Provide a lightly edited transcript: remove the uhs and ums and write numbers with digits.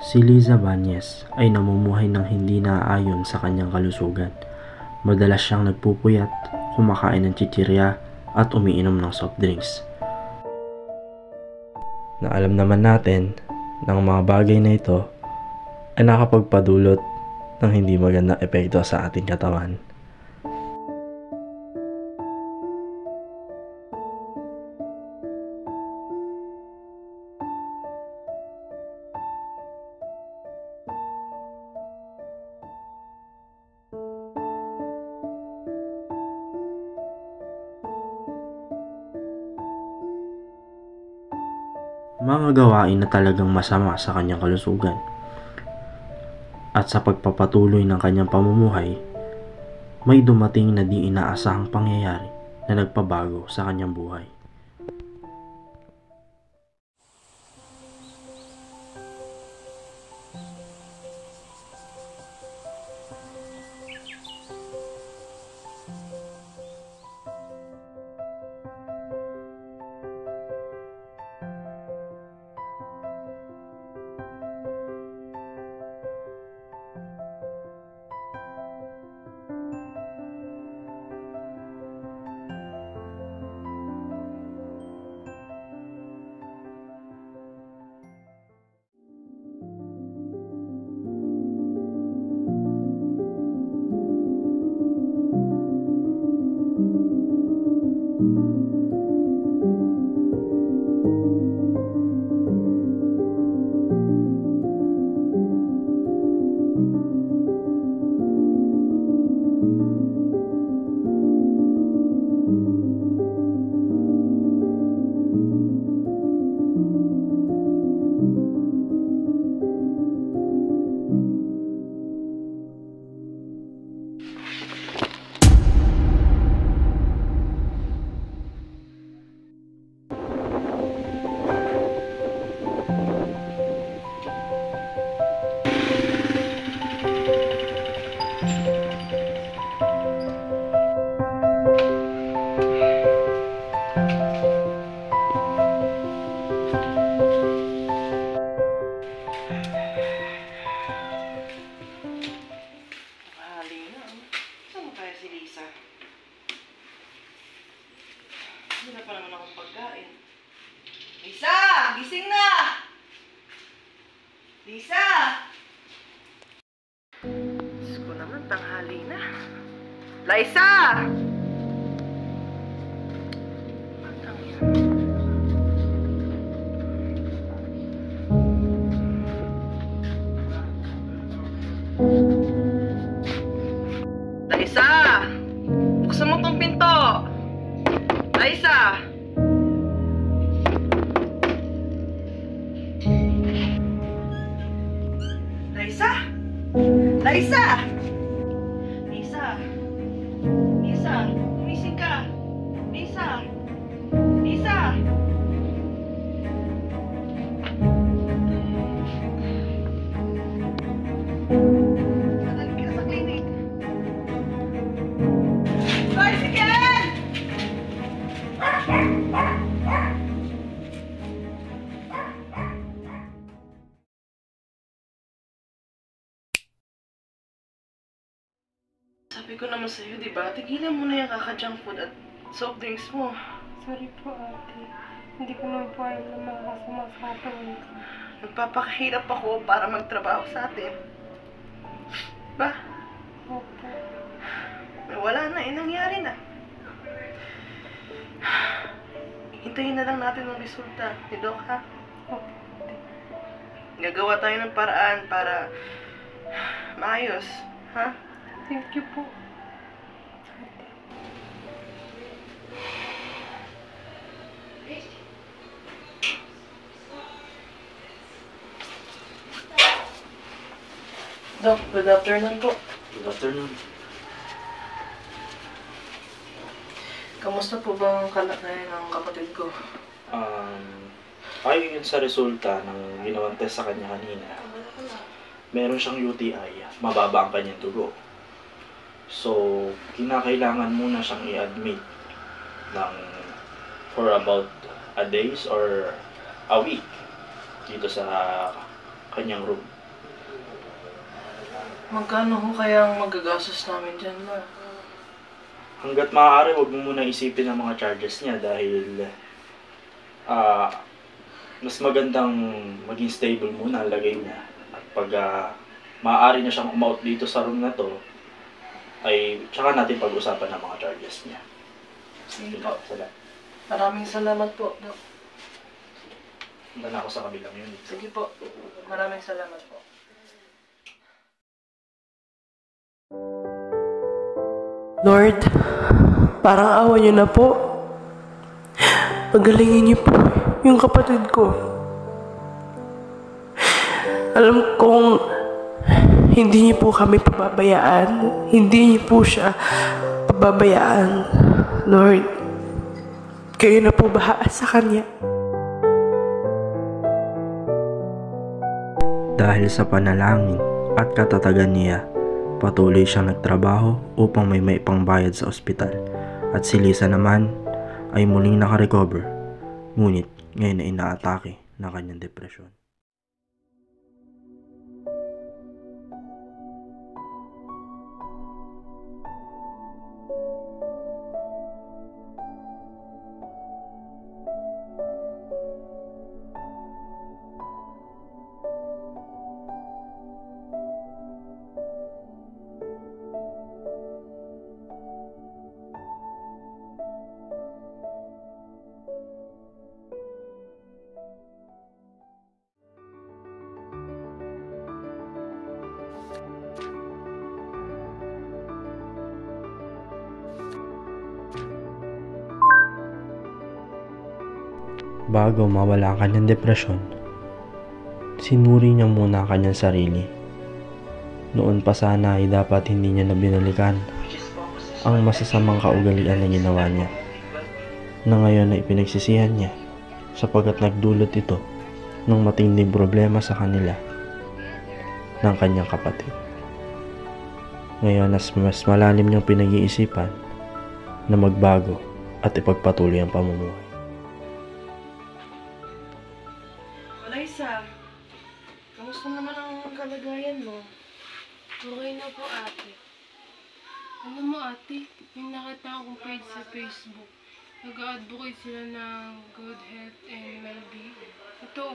Si Liza Bañez ay namumuhay ng hindi naaayon sa kanyang kalusugan. Madalas siyang nagpupuyat, kumakain ng chichirya at umiinom ng soft drinks. Na alam naman natin ng mga bagay na ito ay nakapagpadulot ng hindi magandang epekto sa ating katawan. Mga gawain na talagang masama sa kanyang kalusugan at sa pagpapatuloy ng kanyang pamumuhay, may dumating na di inaasahang pangyayari na nagpabago sa kanyang buhay. Hindi na pa naman akong pagkain. Lisa! Gising na! Lisa! Diyos ko naman, tanghali na. Liza! Liza! Buksan mo tong pinto! Liza! Liza! Liza! Lisa! Lisa! Gumising ka! Lisa! Lisa! Nadali ka na sa klinik. Bicycle! Sabi ko naman sa'yo, diba? Tigilan mo na yung kaka-junk food at soft drinks mo. Sorry po, ate. Hindi ko naman po alam na makakasama sa atin. Nagpapakahirap ako para magtrabaho sa atin. Ba? Opo. Wala na, nangyari na. Hintayin na lang natin ang resulta ni Doc, ha? Opo. Gagawa tayo ng paraan para maayos, ha? Thank you po. Doc, good afternoon po. Good afternoon. Kamusta po ba ang kalagayan ng kapatid ko? Ayon sa resulta ng ginawang test sa kanya kanina, meron siyang UTI, mababa ang kanyang dugo. So, kinakailangan muna siyang i-admit for about a days or a week dito sa kanyang room. Magkano ho kaya ang magagastos namin dyan, ma? Hanggat maaari, huwag mo muna isipin ang mga charges niya dahil mas magandang maging stable muna ang lagay niya. At pag maaari na siyang umout dito sa room na to, ay tsaka natin pag-usapan ang mga charges niya. Sige po. Salamat. Maraming salamat po, Dok. Punta na ako sa kabilang unit. Sige po. Maraming salamat po. Lord, parang awa niyo na po. Pagalingin niyo po yung kapatid ko. Alam kong hindi niyo po kami pababayaan. Hindi niyo po siya pababayaan. Lord, kayo na po bahala sa kanya. Dahil sa panalangin at katatagan niya, patuloy siyang nagtrabaho upang may maipangbayad sa ospital. At si Lisa naman ay muling nakarecover, ngunit ngayon ay inaatake ng kanyang depresyon. Bago mawala ang kanyang depresyon, sinuri niya muna ang kanyang sarili. Noon pa sana ay dapat hindi niya na binalikan ang masasamang kaugalian na ginawa niya, na ngayon ay pinagsisihan niya sapagkat nagdulot ito ng matinding problema sa kanila ng kanyang kapatid. Ngayon mas malalim niyang pinag-iisipan na magbago at ipagpatuloy ang pamumuhay. Liza, kamusta naman ang kalagayan mo? Okay na po, ate. Alam mo, ate, yung nakita akong page sa Facebook, nag-advocate sila ng good health and well-being. Ito,